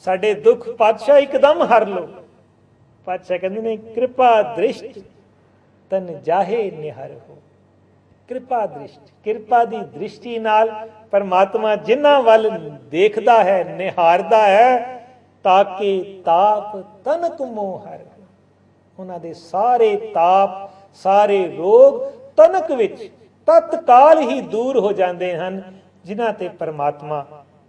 साडे दुख पातशाह एकदम हर लो। पातशाह कहते ने कृपा दृष्ट तन जाहे निहर हो। कृपा दृष्ट, कृपा दी दृष्टि नाल परमात्मा जिन्हां वल देखदा है, निहारदा है, ताके ताप तनक मोहर। उन्हां दे सारे ताप, सारे रोग तनक विच तत्काल ही दूर हो जाते हैं जिन्हां ते परमात्मा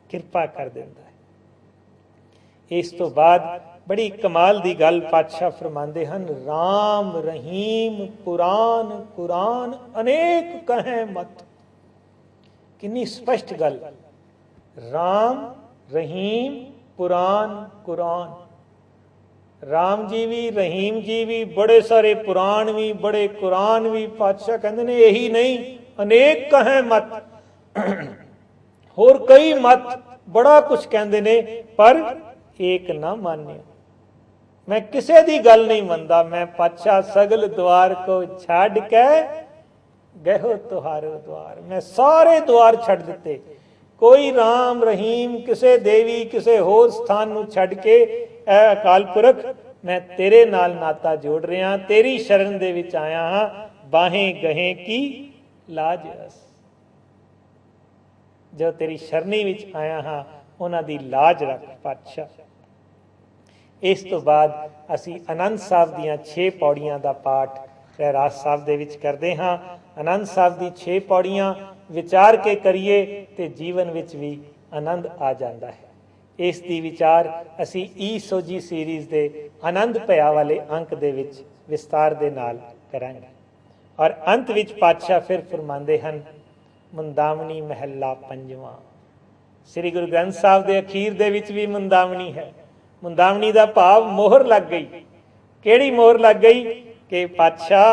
किरपा कर देंदा है। इस तो बाद बड़ी कमाल दी गल पातशाह फरमांदे हन, राम रहीम पुराण कुरान अनेक कहें मत। कितनी स्पष्ट गल। राम रहीम पुराण कुरान। राम जी भी रहीम जी भी, बड़े सारे पुराण भी, बड़े कुरान भी। पातशाह कहते ने यही नहीं, अनेक कहें मत, होर कई मत, बड़ा कुछ कहते ने, पर एक ना मान्यो। मैं किसे दी गल नहीं मनदा। मैं पातशाह सगल द्वार को छड़ के गहो तुहारो द्वार। मैं सारे द्वार छड़ दिते। कोई राम रहीम किसे देवी किसे होर स्थान नूं छड़ के अकाल पुरख मैं तेरे नाल नाता जोड़ रहा, तेरी शरण दे विच आया हाँ। बाहें गहें की लाज अस। जो तेरी शरणी विच आया हाँ उन्हां दी लाज रख पातशाह। इस तो बाद असी आनंद साहब दियां 6 पौड़ियां दा पाठ रहरास साहब दे विच करदे हाँ। आनंद साहब दी 6 पौड़ियां विचार के करिए ते जीवन विच भी आनंद आ जाता है। इस दी विचार असी ई सोजी सीरीज़ दे आनंद भया वाले अंक दे विच विस्तार दे नाल करांगे। और अंत विच पातशाह फिर फरमांदे हन, मुंदावनी महला 5वां। श्री गुरु ग्रंथ साहब दे अखीर दे विच भी मुंदावनी है। मुंदावनी दा भाव मोहर लग गई। केड़ी मोहर लग गई कि पातशाह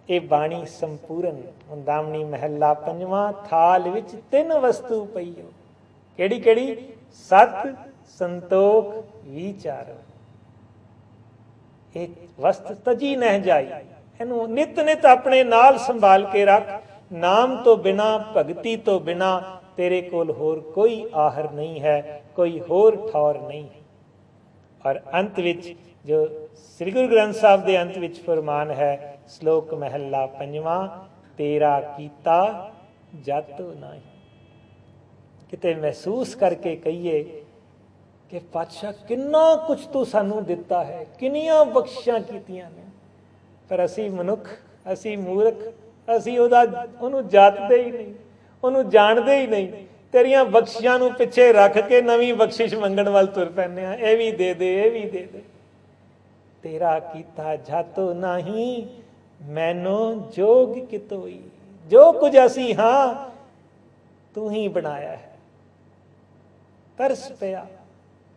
ये बाणी संपूर्ण। मुंदावनी महला 5वां। थाल विच 3 वस्तु पई हो। केड़ी केड़ी? सत संतोख विचार। एक वस्त तजी नह जाई। इनू नित नित अपने नाल संभाल के रख। नाम तो बिना भगती तो बिना तेरे कोल होर कोई आहर नहीं है, कोई होर ठौर नहीं है। और अंत विच जो श्री गुरु ग्रंथ साहब के अंत विच फरमान है, श्लोक महला 5वां, तेरा कीता जातो नहीं। किते महसूस करके कहिए कि पातशाह किन्ना कुछ तू सानू दिता है, किनियां बख्शिशां कीतियां ने, पर असी मनुख, असी मूर्ख, असी उहनूं जातदे ही नहीं, उहनूं जाणदे ही नहीं। तेरियां बख्शिशां नूं पिछे रख के नवीं बख्शिश मंगण वाल तुर पैंदे आ। ये भी दे दे, ये भी दे दे। तेरा कीता जातो नहीं, मैनू जोग कितोई। जो कुछ असी हाँ तू ही बनाया है। तरस पिया,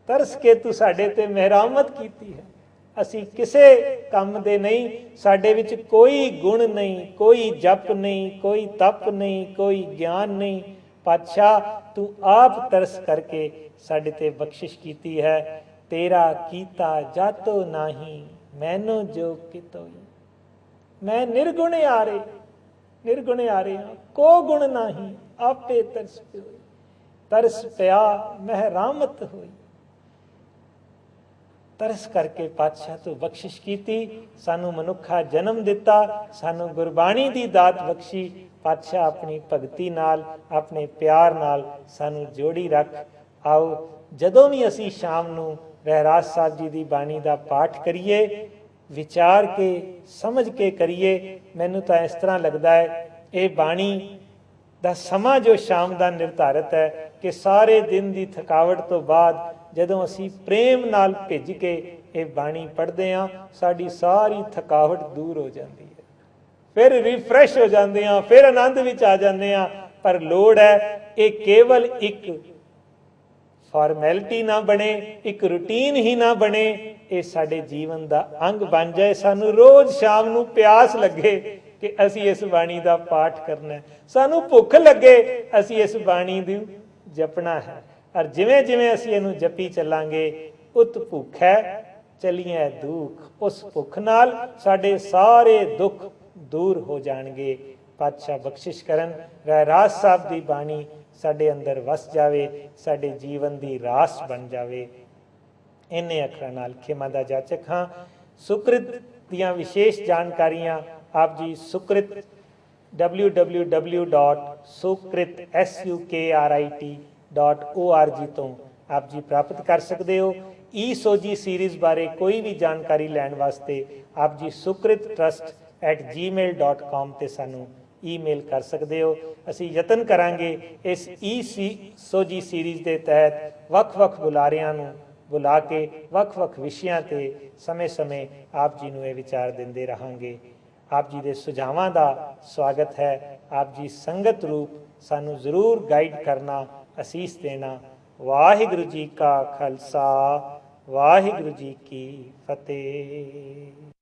तरस के तू साडे ते मेहरामत कीती है। असी किसे काम दे नहीं, साडे विच कोई गुण नहीं, कोई जप नहीं, कोई तप नहीं, कोई ज्ञान नहीं। पातशाह तू आप तरस करके साडे ते बख्शिश कीती है। तेरा कीता जातो नाही, मैनू जो कितोई। मैं निर्गुण आरे, निर्गुण आरे हाँ, को गुण नाही, आपे तरस प्योई। तरस पिया मेहरामत हुई। तरस करके पातशाह तो बख्शिश कीती, सानू मनुखा जन्म दिता, सानू गुरबाणी दी दात बख्शी। पातशाह अपनी भगती नाल, अपने प्यार नाल सानू जोड़ी रख। आओ जदों भी असी शाम नू रहरास साहब जी दी बाणी दा पाठ करिए, विचार के समझ के करिए। मैनू तो इस तरह लगता है ये बाणी दा समा जो शाम का निर्धारित है कि सारे दिन की थकावट तो बाद जदों असी प्रेम नाल भिज के ये बाणी पढ़ते हाँ, साड़ी सारी थकावट दूर हो जाती है। फिर रिफ्रैश हो जाते हैं, फिर आनंद विच आ जाते हैं। पर लोड़ है ये केवल एक फॉर्मैलिटी ना बने, एक रूटीन ही ना बने, ये साडे जीवन का अंग बन जाए। सानू रोज शाम नू प्यास लगे कि असी इस बाणी का पाठ करना है, सानू भुख लगे असी इस बाणी दी जपना है। और जिवें जिवें असी इहनूं जपी चलांगे, उत भुख है चलिए दुख। उस भुख नाल साडे सारे दुख दूर हो जाणगे। पातशाह बख्शिश करन, रहरास साहब की बाणी साडे अंदर वस जावे, साडे जीवन की रास बन जावे। इन्ने अखरां नाल खेमा दा जाचक हाँ। सुकृत दियां विशेष जानकारियां आप जी सुकृत www.sukrit.org तो आप जी प्राप्त कर सकते हो। ई सोजी सीरीज़ बारे कोई भी जानकारी लैण वास्ते आप जी sukrit@gmail.com ते सानू ईमेल कर सकते हो। असी यतन करांगे इस सोजी सीरीज़ के तहत वख-वख बुलारियां नू बुला के वख-वख विषयां ते समय समय आप जी नू ये विचार देंदे रहांगे। आप जी दे सुझावां दा स्वागत है। आप जी संगत रूप सानू जरूर गाइड करना, असीस देना। वाहिगुरु जी का खालसा, वाहिगुरु जी की फतेह।